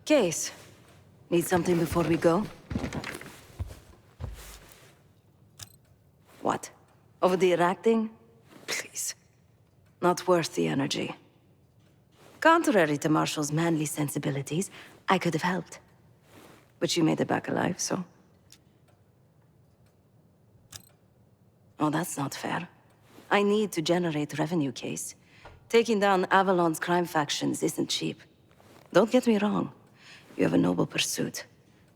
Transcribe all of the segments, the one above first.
Case, need something before we go? What? Over the acting? Please. Not worth the energy. Contrary to Marshall's manly sensibilities, I could have helped. But you made it back alive, so... Oh, that's not fair. I need to generate revenue, Case. Taking down Avalon's crime factions isn't cheap. Don't get me wrong. You have a noble pursuit.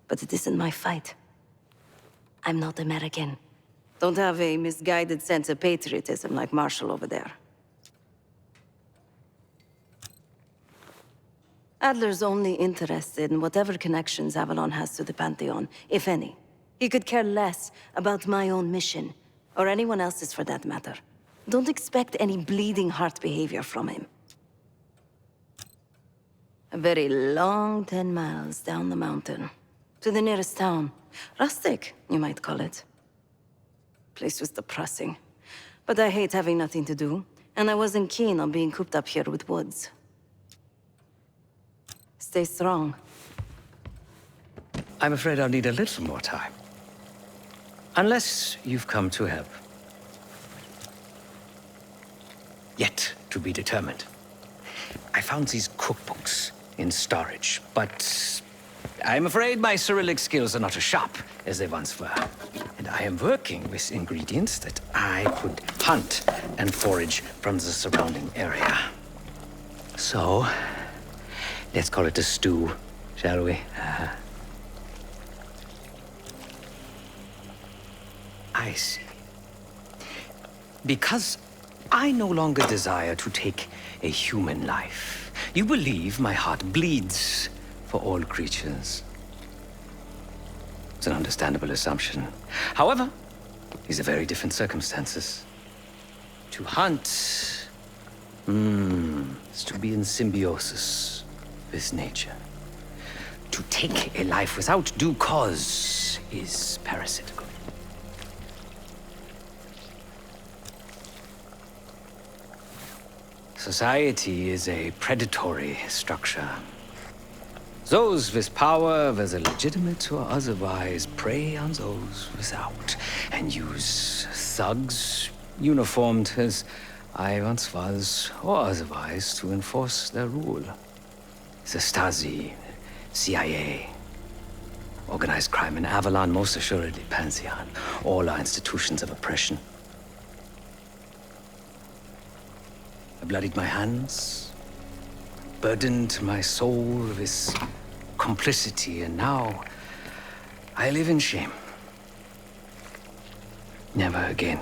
But it isn't my fight. I'm not American. Don't have a misguided sense of patriotism like Marshall over there. Adler's only interested in whatever connections Avalon has to the Pantheon, if any. He could care less about my own mission, or anyone else's for that matter. Don't expect any bleeding heart behavior from him. A very long 10 miles down the mountain. To the nearest town. Rustic, you might call it. Place was depressing. But I hate having nothing to do, and I wasn't keen on being cooped up here with Woods. Stay strong. I'm afraid I'll need a little more time. Unless you've come to help. Yet to be determined. I found these cookbooks in storage, but I'm afraid my Cyrillic skills are not as sharp as they once were. And I am working with ingredients that I could hunt and forage from the surrounding area. So, let's call it a stew, shall we? I see. Because I no longer desire to take a human life. You believe my heart bleeds for all creatures. It's an understandable assumption. However, these are very different circumstances. To hunt, is to be in symbiosis with nature. To take a life without due cause is parasitical. Society is a predatory structure. Those with power, whether legitimate or otherwise, prey on those without, and use thugs, uniformed as I once was, or otherwise, to enforce their rule. The Stasi, CIA, organized crime in Avalon, most assuredly Pantheon, all are institutions of oppression. I bloodied my hands, burdened my soul with complicity, and now I live in shame. Never again.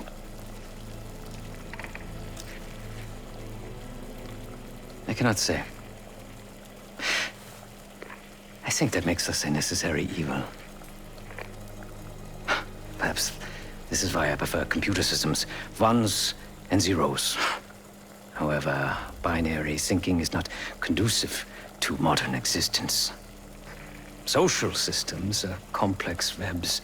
I cannot say. I think that makes us a necessary evil. Perhaps this is why I prefer computer systems, ones and zeros. However, binary thinking is not conducive to modern existence. Social systems are complex webs.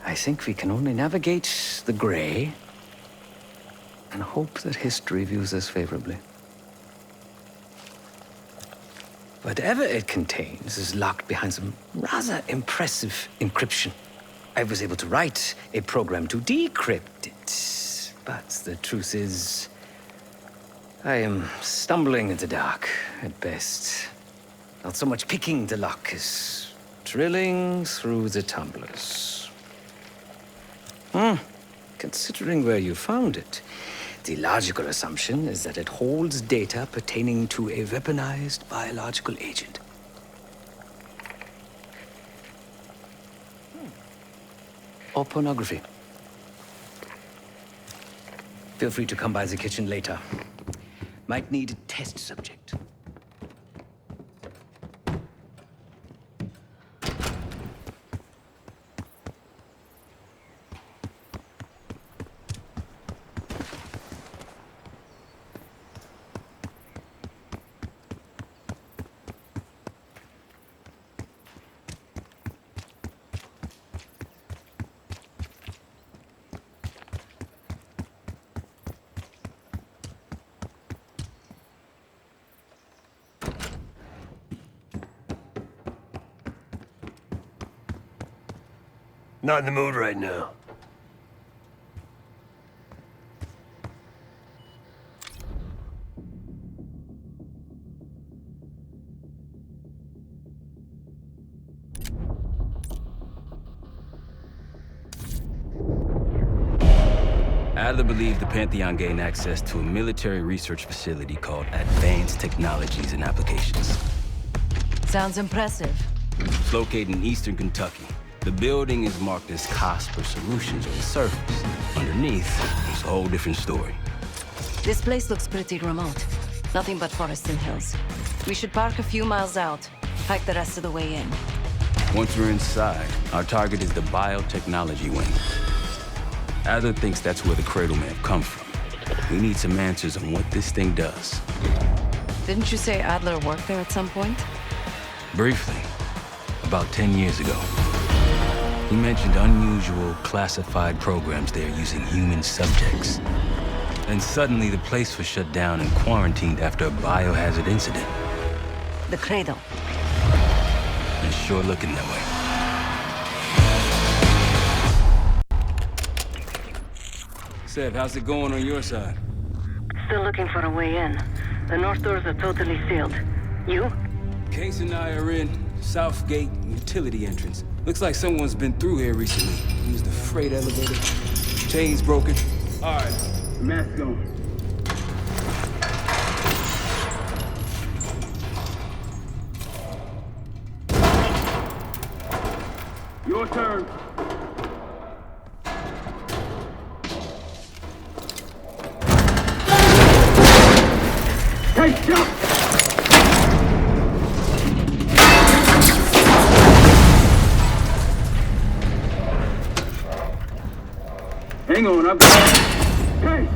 I think we can only navigate the gray and hope that history views us favorably. Whatever it contains is locked behind some rather impressive encryption. I was able to write a program to decrypt it, but the truth is, I am stumbling in the dark, at best. Not so much picking the lock as drilling through the tumblers. Considering where you found it, the logical assumption is that it holds data pertaining to a weaponized biological agent. Or pornography. Feel free to come by the kitchen later. Might need a test subject. Not in the mood right now. Adler believed the Pantheon gained access to a military research facility called Advanced Technologies and Applications. Sounds impressive. It's located in eastern Kentucky. The building is marked as COSPER Solutions on the surface. Underneath, it's a whole different story. This place looks pretty remote. Nothing but forests and hills. We should park a few miles out, hike the rest of the way in. Once we're inside, our target is the biotechnology wing. Adler thinks that's where the Cradle may have come from. We need some answers on what this thing does. Didn't you say Adler worked there at some point? Briefly, about 10 years ago. He mentioned unusual, classified programs there using human subjects. And suddenly the place was shut down and quarantined after a biohazard incident. The Cradle. It's sure looking that way. Sev, how's it going on your side? Still looking for a way in. The north doors are totally sealed. You? Case and I are in South Gate utility entrance. Looks like someone's been through here recently. Used the freight elevator. Chains broken. All right, mask on. Your turn. Hey, jump! Hang on, I've got... Hey!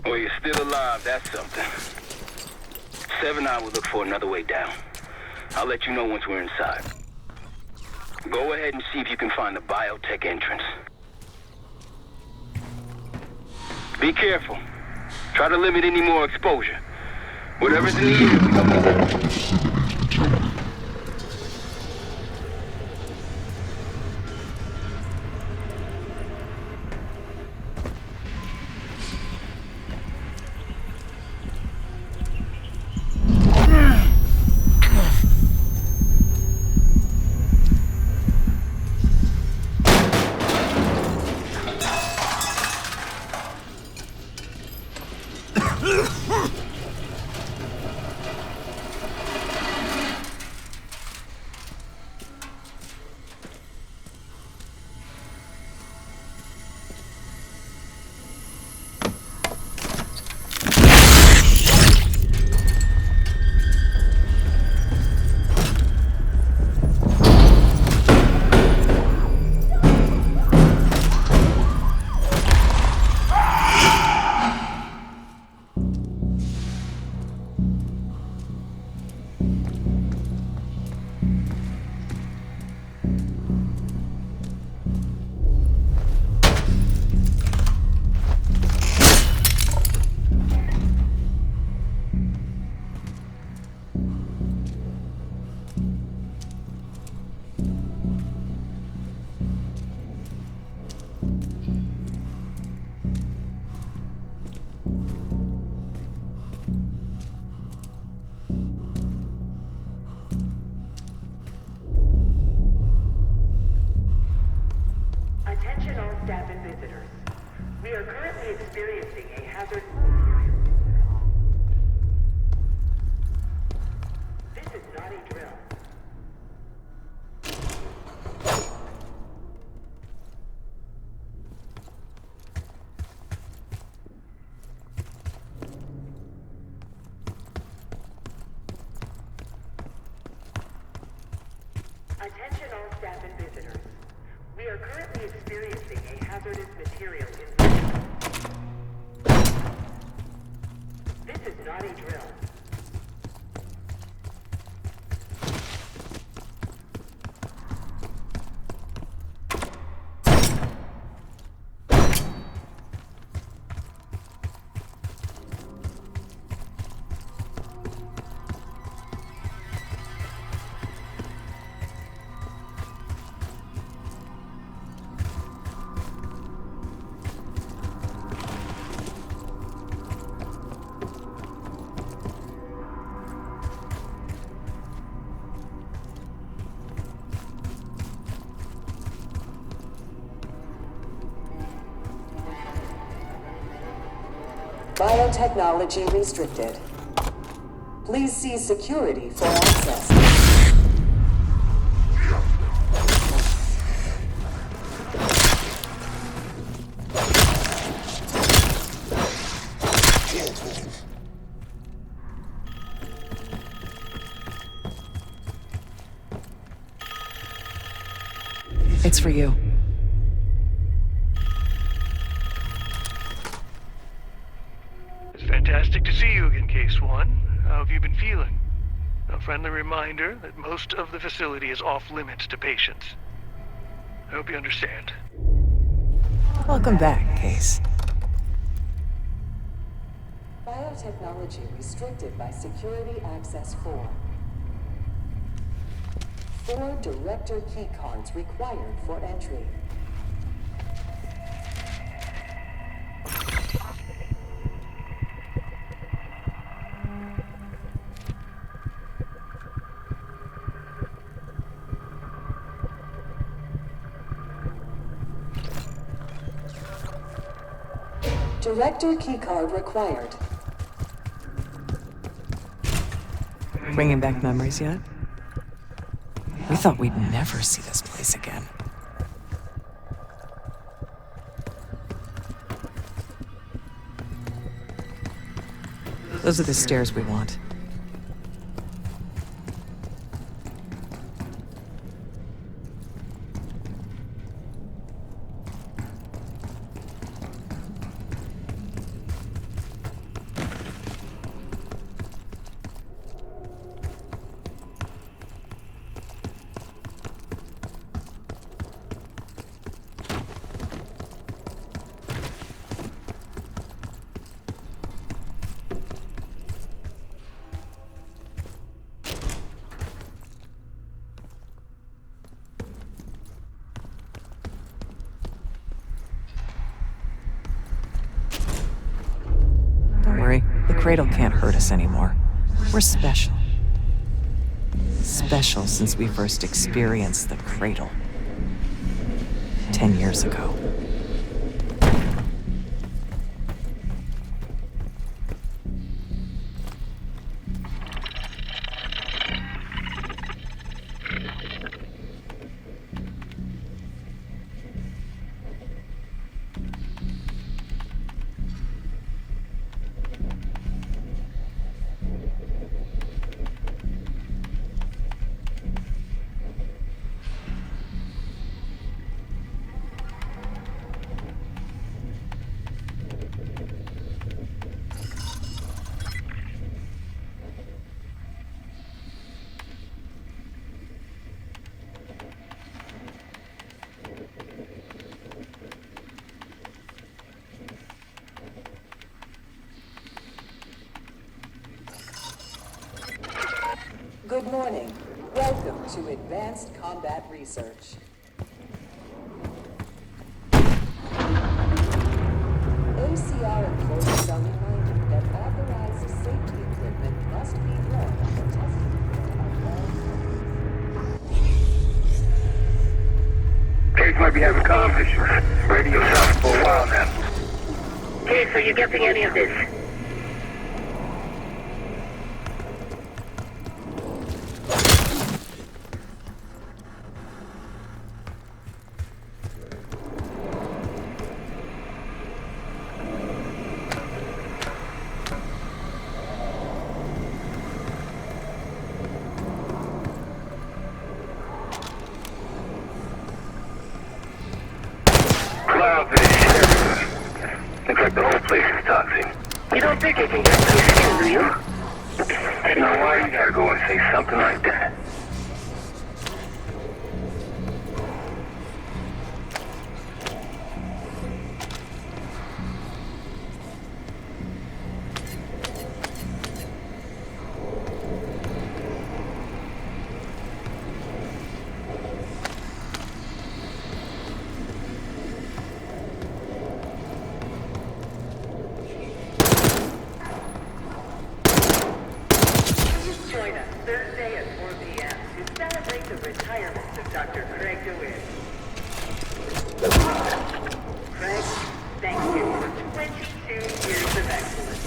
Well, you're still alive, that's something. Sev and I will look for another way down. I'll let you know once we're inside. Go ahead and see if you can find the biotech entrance. Be careful. Try to limit any more exposure. Whatever's in the air. Attention all staff and visitors. We are currently experiencing a hazardous material incident. This is not a drill. Biotechnology restricted. Please see security for access. It's for you. Fantastic to see you again, Case One. How have you been feeling? A friendly reminder that most of the facility is off limits to patients. I hope you understand. Welcome back, Case. Biotechnology restricted by Security Access 4. 4 director keycards required for entry. Director keycard required. Bringing back memories yet? We thought we'd never see this place again. Those are the stairs we want. Don't worry, the cradle can't hurt us anymore. We're special. Special since we first experienced the cradle. 10 years ago. Good morning. Welcome to Advanced Combat Research. ACR employees are reminded that authorized safety equipment must be worn at the testing field at all times. Case might be having comm issues. Radio silent for a while now. Case, are you getting any of this? think they can get closer to you? I don't know why you gotta go and say something like that. Join us Thursday at 4 p.m. to celebrate the retirement of Dr. Craig DeWitt. Craig, thank you for 22 years of excellence.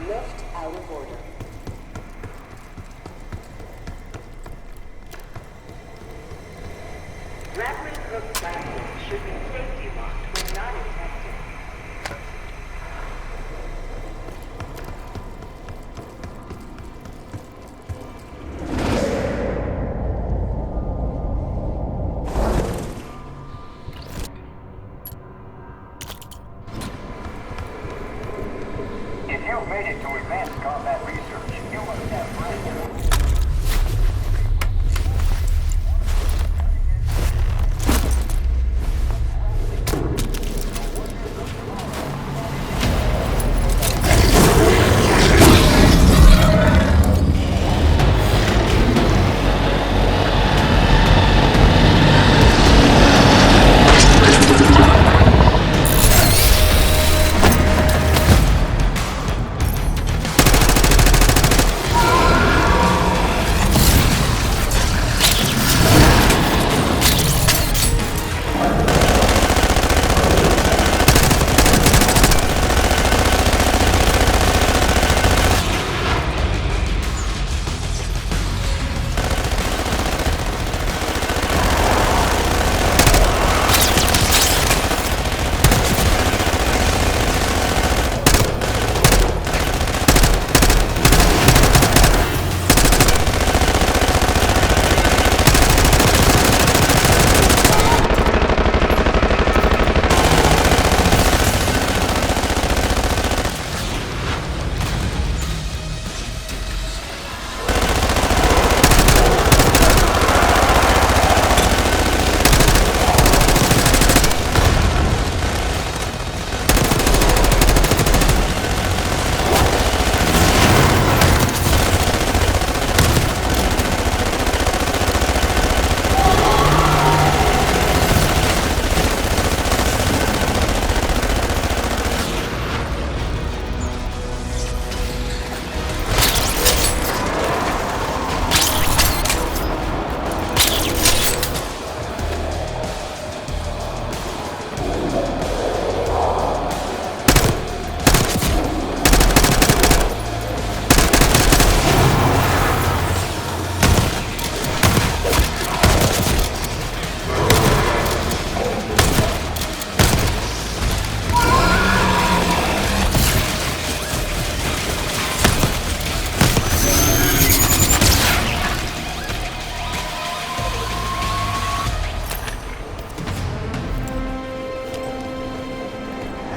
Lift out of order. Grappling hook platforms should be safety locked when not in testing. If you've made it to advanced combat research, you must have friends.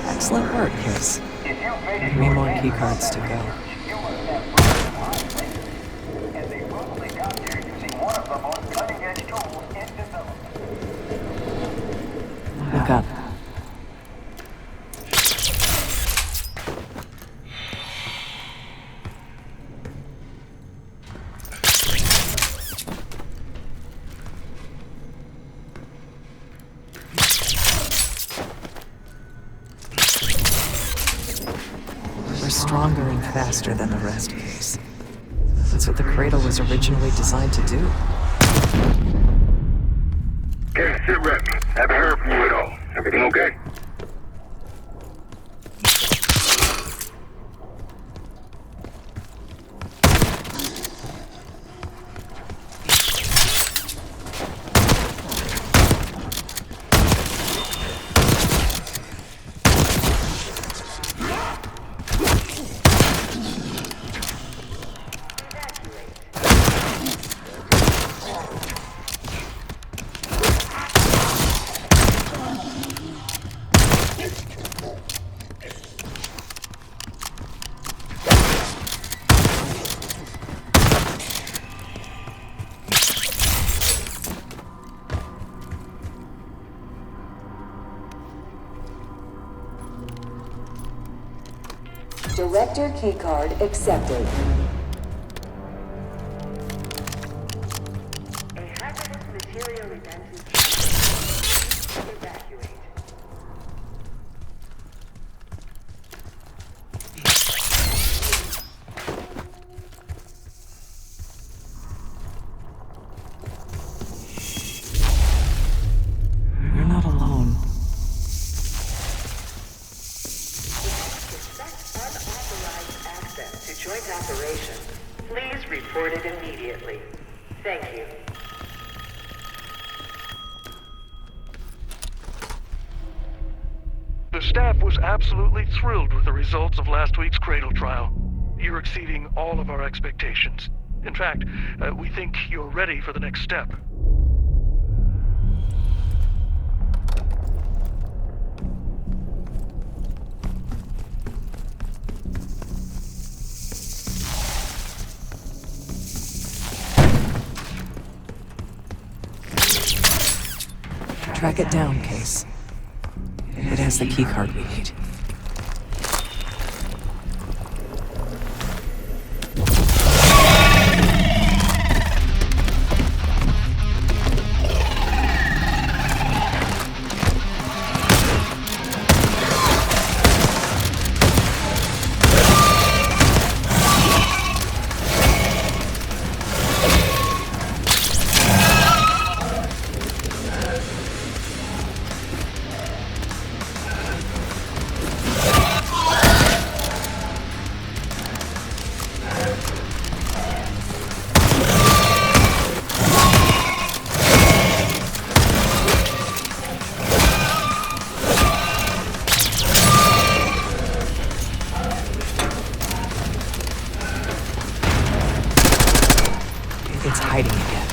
Excellent work, Chris. If you've made it 3 to more advanced key cards to combat go. research, you must have friends behind this. And they probably got there using one of the most cutting-edge tools in development. Look up. We're stronger and faster than the rest, Case. That's what the Cradle was originally designed to do. Okay, sit rep. Haven't heard from you at all. Everything okay? Director keycard accepted. A hazardous material event is evacuate. You're not alone. Unauthorized access to joint operation. Please report it immediately. Thank you. The staff was absolutely thrilled with the results of last week's Cradle trial. You're exceeding all of our expectations. In fact, we think you're ready for the next step. Track it down, Case. It has the keycard we need. It's hiding again.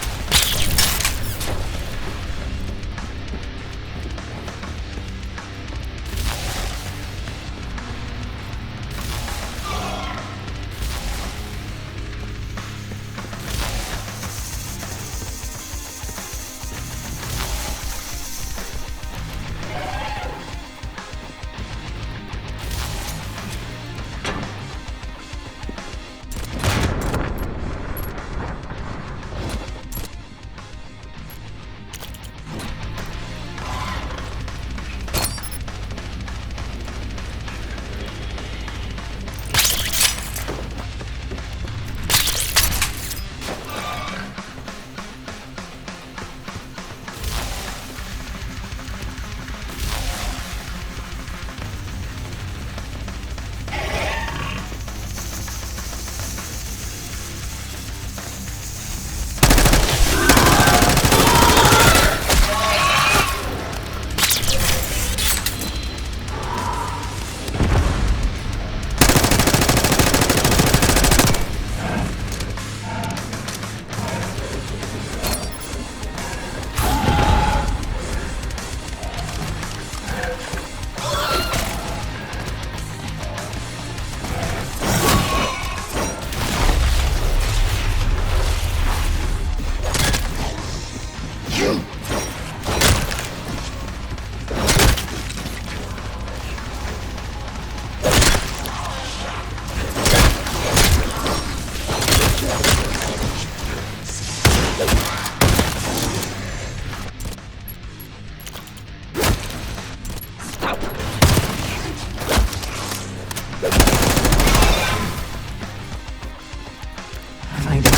Find it.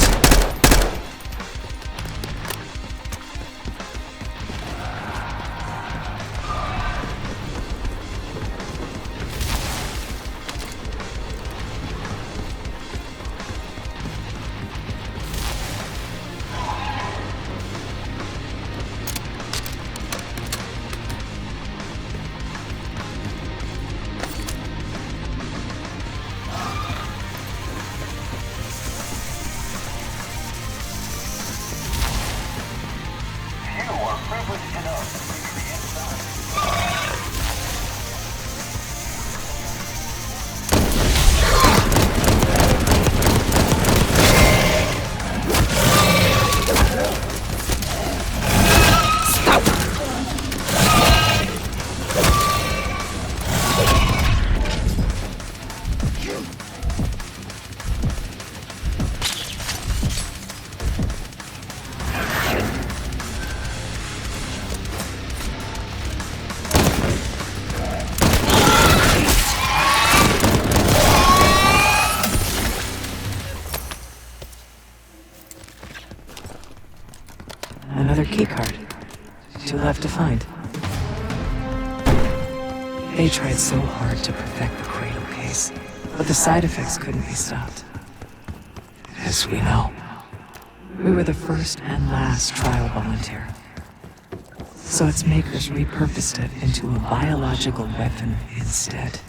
Two left to find. They tried so hard to perfect the Cradle case, but the side effects couldn't be stopped. As we know, we were the first and last trial volunteer. So its makers repurposed it into a biological weapon instead.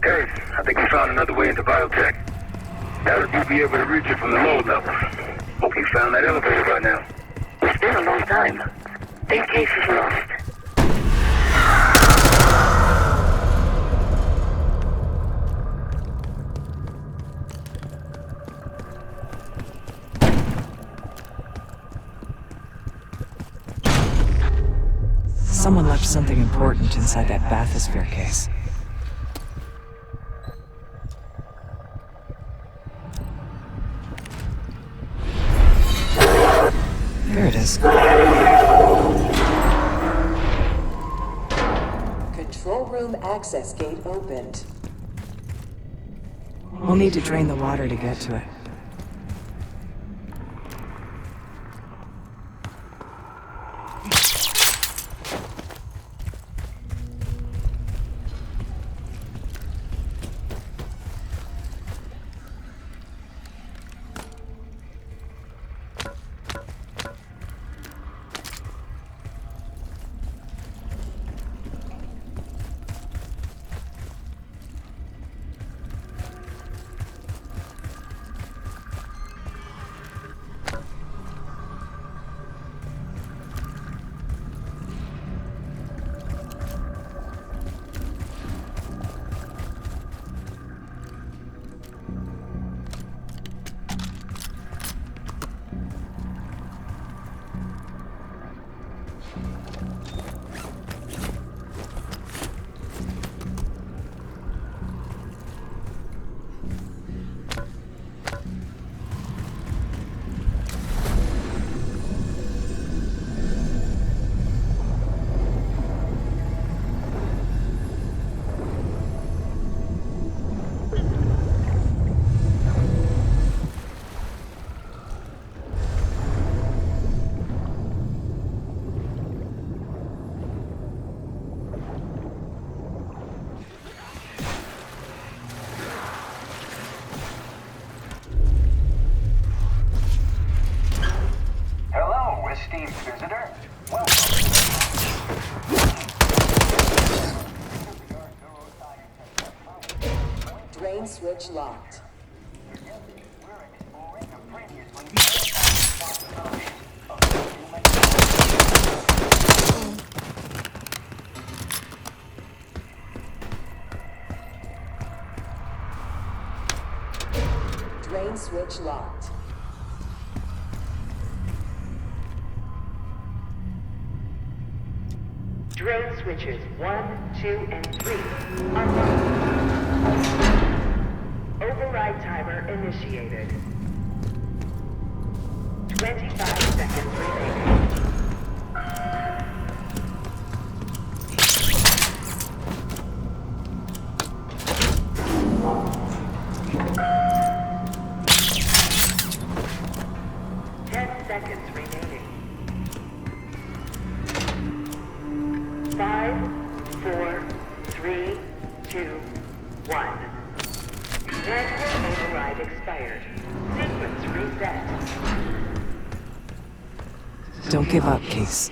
Hey, I think we found another way into biotech. Now that we'll be able to reach it from the lower level. Hope you found that elevator by now. It's been a long time. In case is lost. Someone left something important inside that bathysphere case. There it is. Control room access gate opened. We'll need to drain the water to get to it. Hello, esteemed visitor. Welcome. Drain switch locked. Drain switch locked. Drain switches 1, 2, and 3 unlocked. Override timer initiated. 25 seconds remaining. Seconds remaining. 5, 4, 3, 2, 1. Manual override expired. Sequence reset. Don't give up, Case.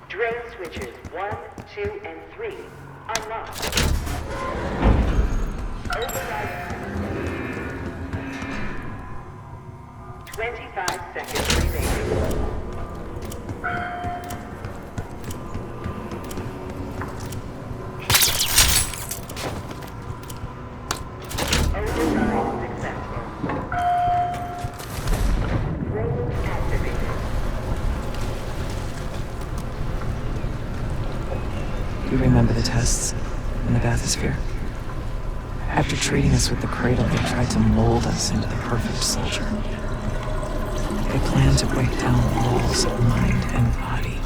Drain switches 1, 2, and 3 unlocked. Override. 25 seconds remaining. You remember the tests in the bathysphere? After treating us with the cradle, they tried to mold us into the perfect soldier. They planned to break down the walls of mind and body.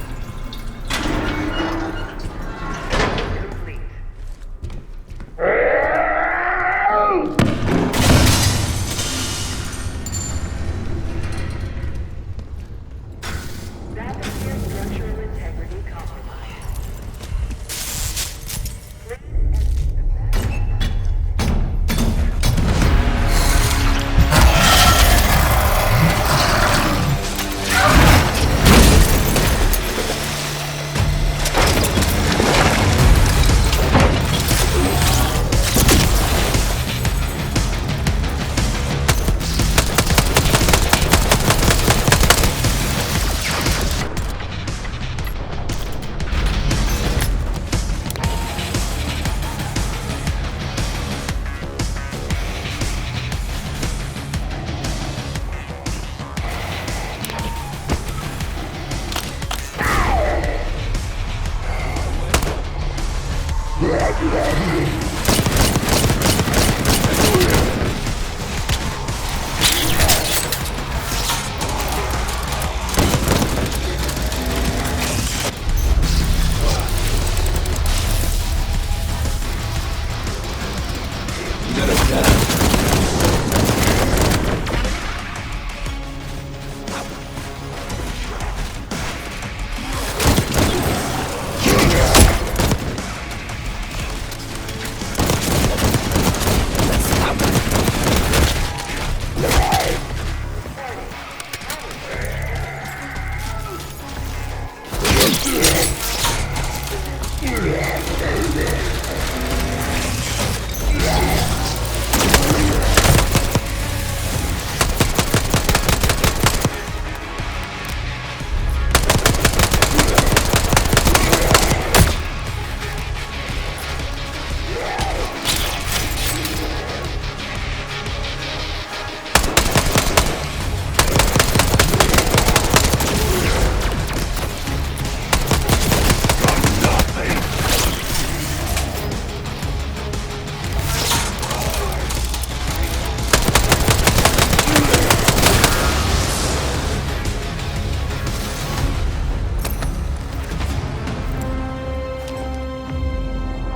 Bathysphere structural integrity compromised.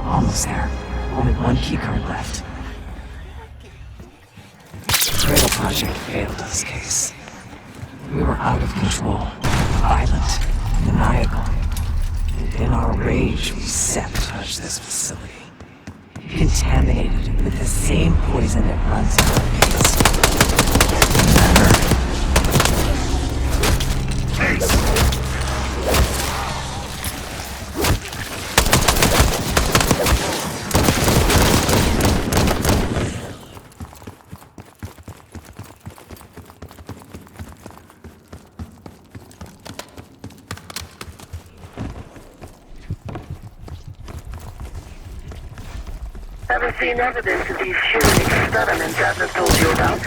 Almost there. Only one keycard left. The Cradle Project failed us, Case. We were out of control, violent, maniacal. And in our rage, we sabotaged this facility. Contaminated it with the same poison that runs in our veins. Remember? Ever seen evidence of these human experiments Atlas told you about?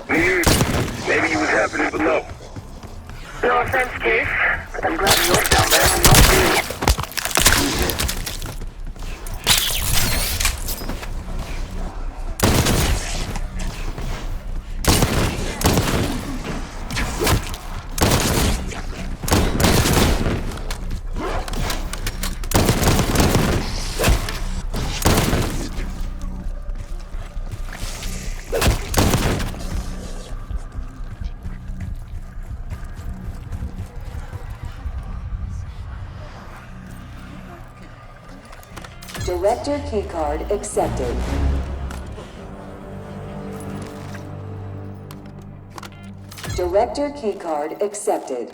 Maybe he was happening below. No offense, Case, but I'm glad you're down there and not me. Director keycard accepted. Director keycard accepted.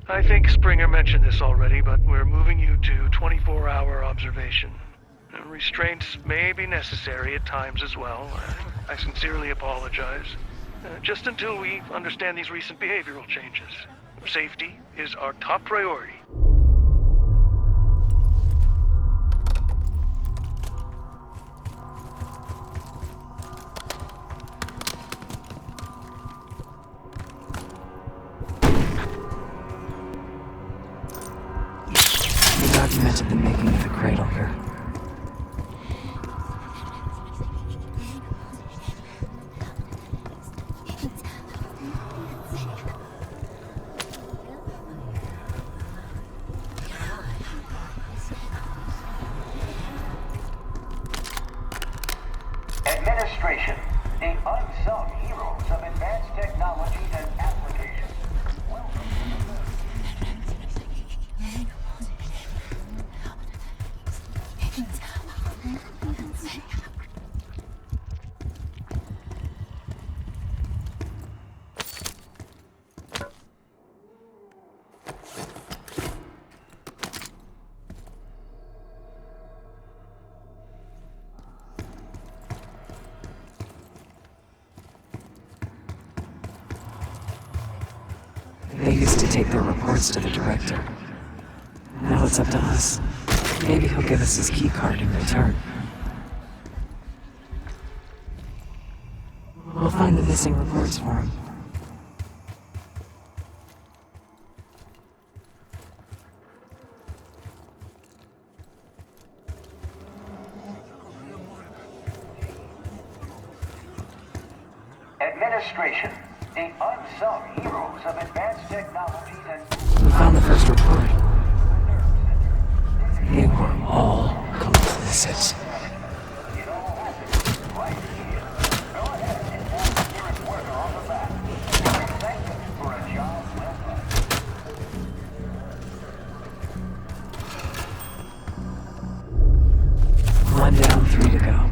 I think Springer mentioned this already, but we're moving you to 24-hour observation. Restraints may be necessary at times as well. I sincerely apologize. Just until we understand these recent behavioral changes. Safety is our top priority. They documented the making of the cradle here. Administration, the unsung heroes of advanced technologies and applications. Welcome to the They used to take their reports to the director. Now it's up to us. Maybe he'll give us his key card in return. We'll find the missing reports for him. Administration, the unsung heroes of advanced technologies and We found the first report. They were all complicit. it all happened right here. Go ahead and pat the nearest worker on the back. And thank them for a job well done. One down, 3 to go.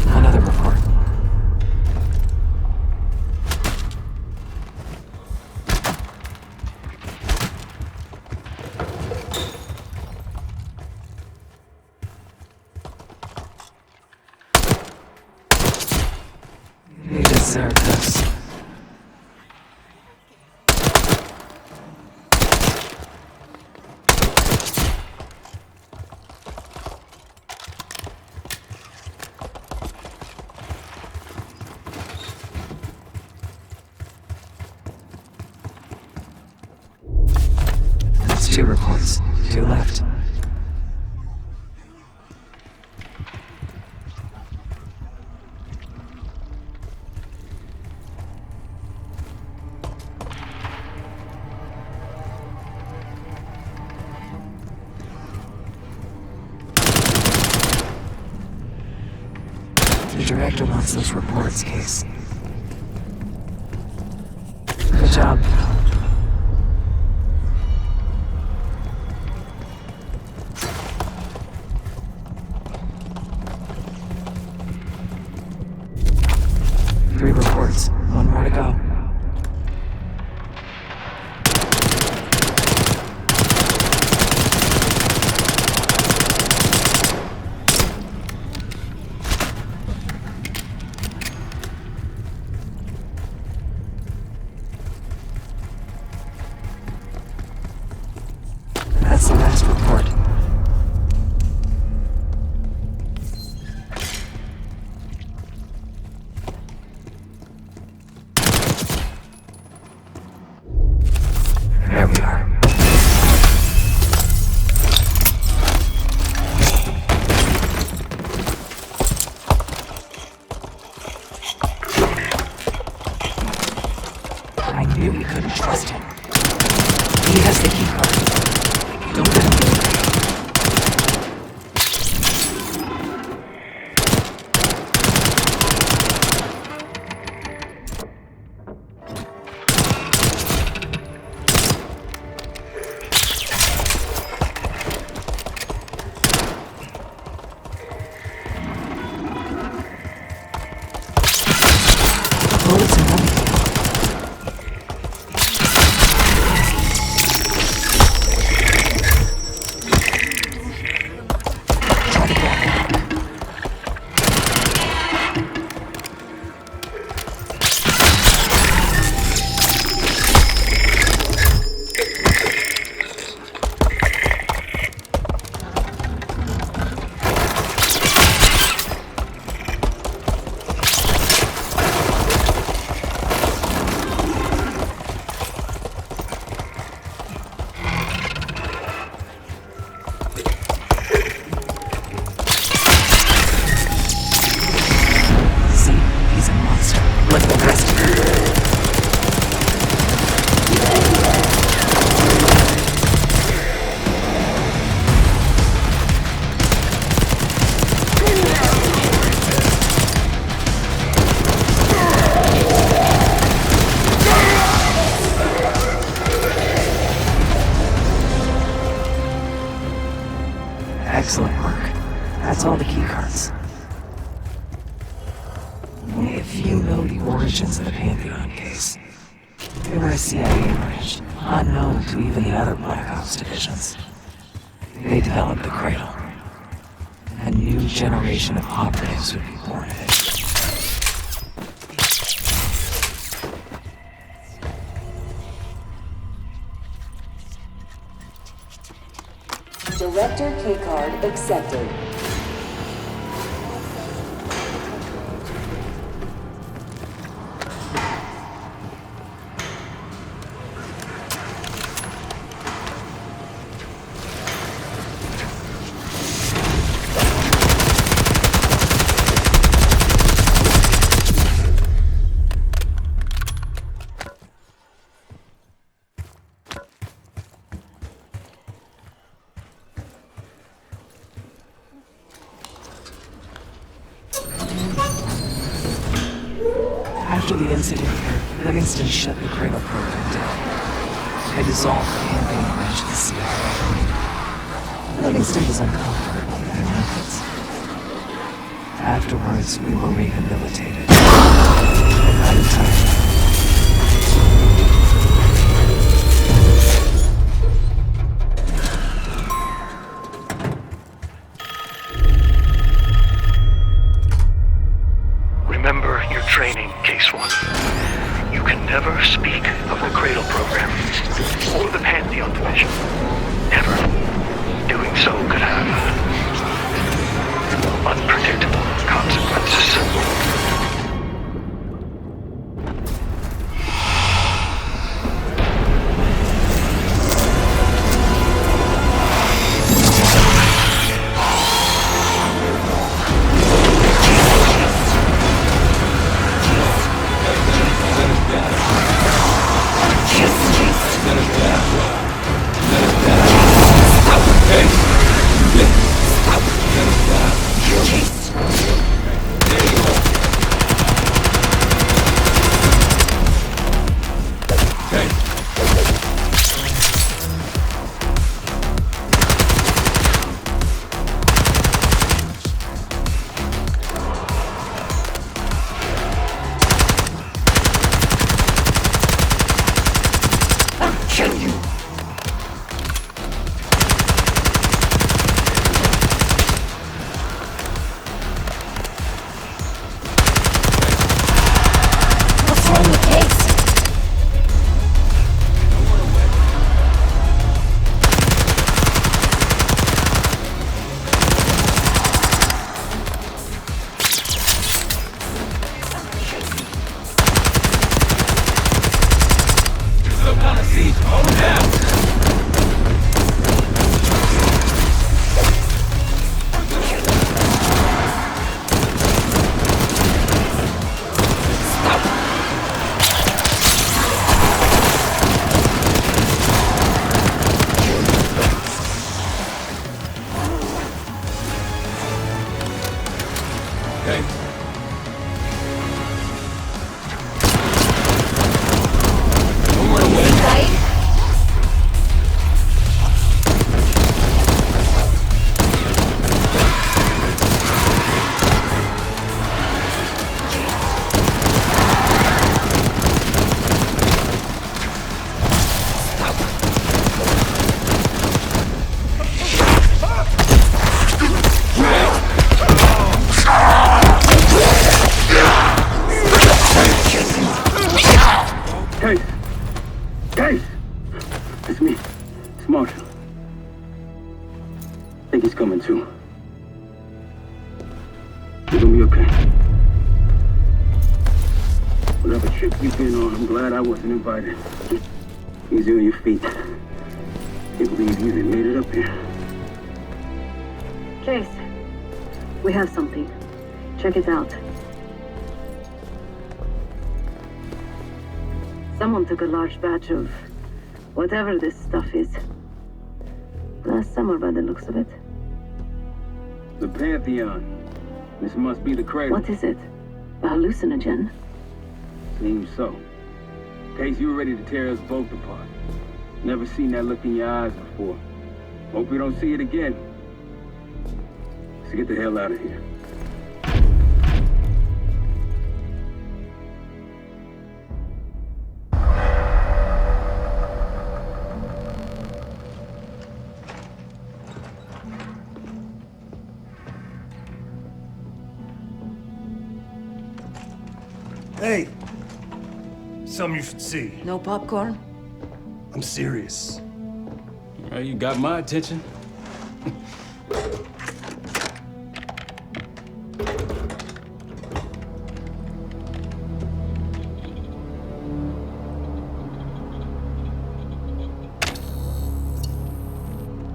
Another report. You deserve this. That's 2 reports. 2 left. The director wants those reports, Case. Good job. Three reports. 1 more to go. That's the last report. There we are. I knew we couldn't trust him. He has the key card. Don't let him do it. Bullets and everything. Few know the origins of the Pantheon case. They were a CIA branch, unknown to even the other Black Ops divisions. They developed the Cradle. A new generation of operatives would be born of it. Director K-card accepted. After the incident here, Livingston shut the Cradle program down. They dissolved the Pantheon branch of the CIA. Livingston was uncomfortable with their methods. Afterwards, we were rehabilitated. But not entirely. Remember your training, Case 1. You can never speak of the Cradle program or the Pantheon division. Never. Doing so could have unpredictable consequences. Guys! It's me. It's Marshall. I think he's coming too. You're gonna be okay. Whatever trip you've been on, I'm glad I wasn't invited. Easy on your feet. Can't believe you even made it up here. Chase, we have something. Check it out. Someone took a large batch of whatever this stuff is. Last summer, by the looks of it. The Pantheon. This must be the Cradle. What is it? A hallucinogen? Seems so. Case, you were ready to tear us both apart. Never seen that look in your eyes before. Hope we don't see it again. Let's get the hell out of here. Hey! Something you should see. No popcorn? I'm serious. Well, you got my attention.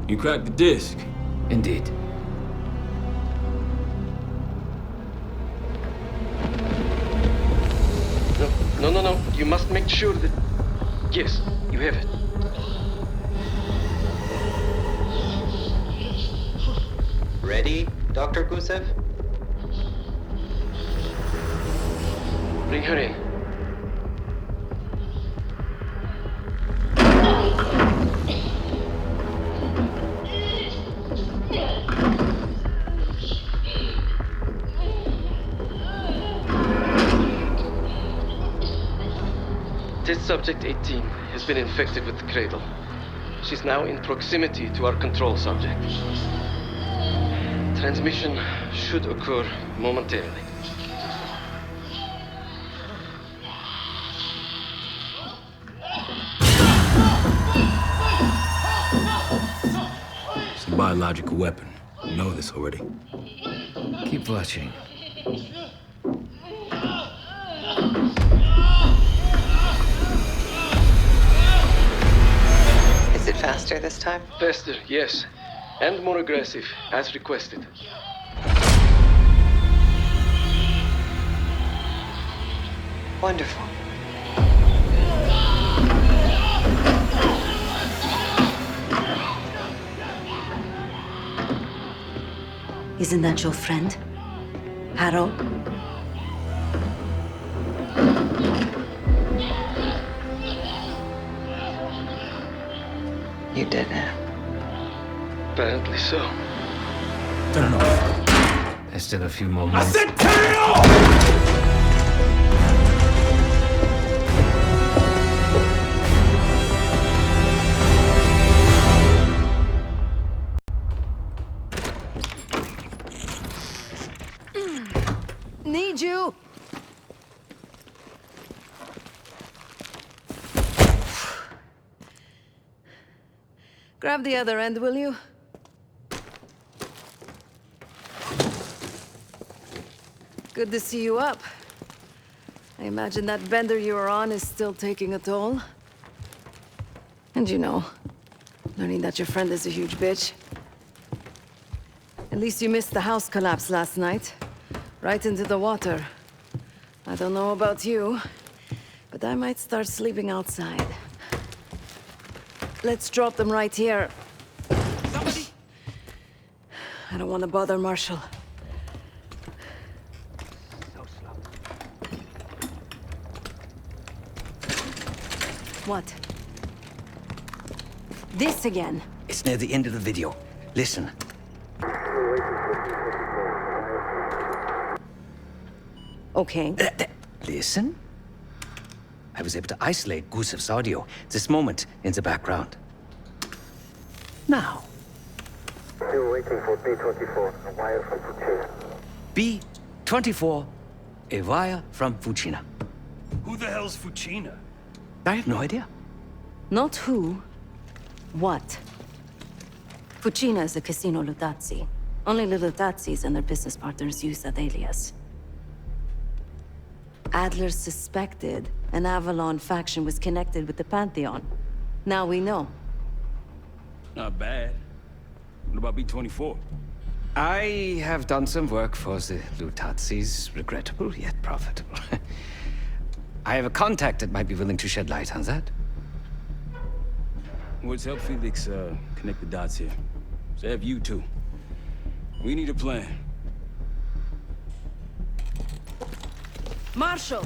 You cracked the disc. Indeed. No. You must make sure that... Yes, you have it. Ready, Dr. Gusev? Bring her in. Test subject 18 has been infected with the cradle. She's now in proximity to our control subject. Transmission should occur momentarily. It's a biological weapon. You know this already. Keep watching. Is it faster this time? Faster, yes. And more aggressive, as requested. Wonderful. Isn't that your friend? Harrow? You did it. Apparently so. Turn it off. There's still a few more minutes. I said turn it off! Need you! Grab the other end, will you? Good to see you up. I imagine that bender you were on is still taking a toll. And you know, learning that your friend is a huge bitch. At least you missed the house collapse last night. Right into the water. I don't know about you, but I might start sleeping outside. Let's drop them right here. Somebody! I don't want to bother Marshall. What? This again? It's near the end of the video. Listen. Okay. Listen? I was able to isolate Gusev's audio. This moment in the background. Now. Still waiting for B-24, a wire from Fuchina. B-24, a wire from Fuchina. Who the hell's Fuchina? I have no idea. Not who, what. Fucina is a casino Lutazzi. Only the Lutazzis and their business partners use that alias. Adler suspected an Avalon faction was connected with the Pantheon. Now we know. Not bad. What about B-24? I have done some work for the Lutazzis, regrettable yet profitable. I have a contact that might be willing to shed light on that. Let's help Felix connect the dots here. So have you too. We need a plan. Marshall!